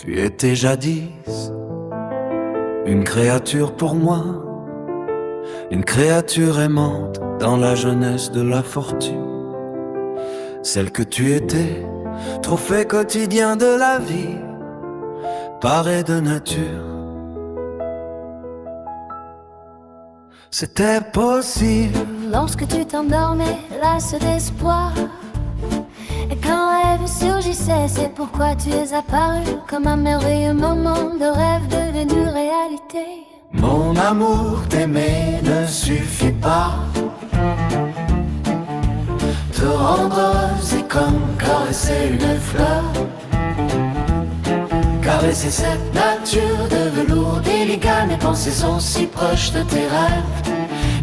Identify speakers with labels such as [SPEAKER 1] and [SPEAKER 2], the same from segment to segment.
[SPEAKER 1] Tu étais jadis une créature pour moi, une créature aimante dans la jeunesse de la fortune. Celle que tu étais, trophée quotidien de la vie, parée de nature. C'était possible
[SPEAKER 2] lorsque tu t'endormais, lasse d'espoir. Et quand rêve surgissait, c'est pourquoi tu es apparu comme un merveilleux moment de rêve devenu réalité.
[SPEAKER 1] Mon amour, t'aimer ne suffit pas. Te rendre heureuse est comme caresser une fleur. Caresser cette nature de velours délicat. Mes pensées sont si proches de tes rêves,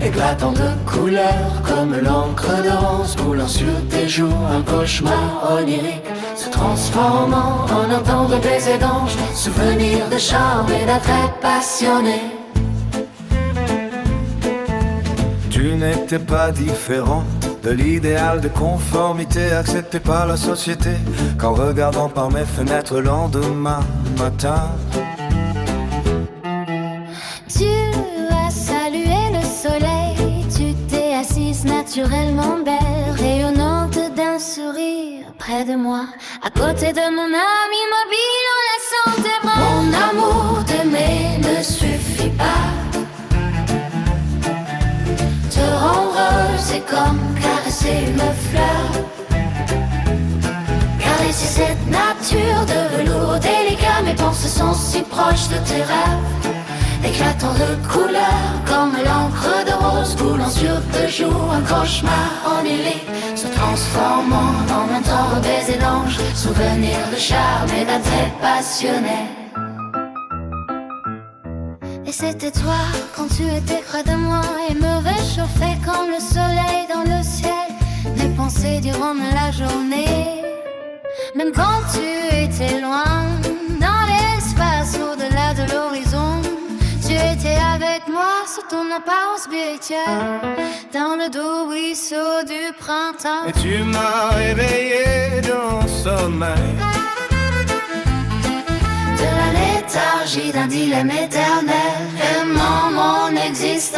[SPEAKER 1] éclatant de couleurs comme l'encre de rose coulant sur tes joues. Un cauchemar onirique se transformant en un tendre baiser d'ange, souvenir de charme et d'attrait passionné. Tu n'étais pas différente de l'idéal de conformité accepté par la société, qu'en regardant par mes fenêtres le lendemain matin.
[SPEAKER 2] Tu as salué le soleil, tu t'es assise naturellement belle, rayonnante d'un sourire près de moi, à côté de mon âme immobile en laissant tes bras. Mon amour, t'aimer ne suffit pas. Te rendre heureuse, c'est comme caresser une fleur. Caresser cette nature de velours délicat. Mes pensées sont si proches de tes rêves, éclatant de couleurs comme l'encre de rose coulant sur tes joues. Un cauchemar onirique se transformant en un tendre baiser d'ange, souvenir de charme et d'attrait passionné. Et c'était toi quand tu étais près de moi et me réchauffais comme le soleil dans le ciel. Mes pensées durant la journée, même quand tu étais loin, dans l'espace au-delà de l'horizon, tu étais avec moi sous ton apparence spirituelle, dans le doux ruisseau du printemps.
[SPEAKER 1] Et tu m'as réveillé dans le sommeil,
[SPEAKER 2] de la léthargie d'un dilemme éternel, aimant mon existence.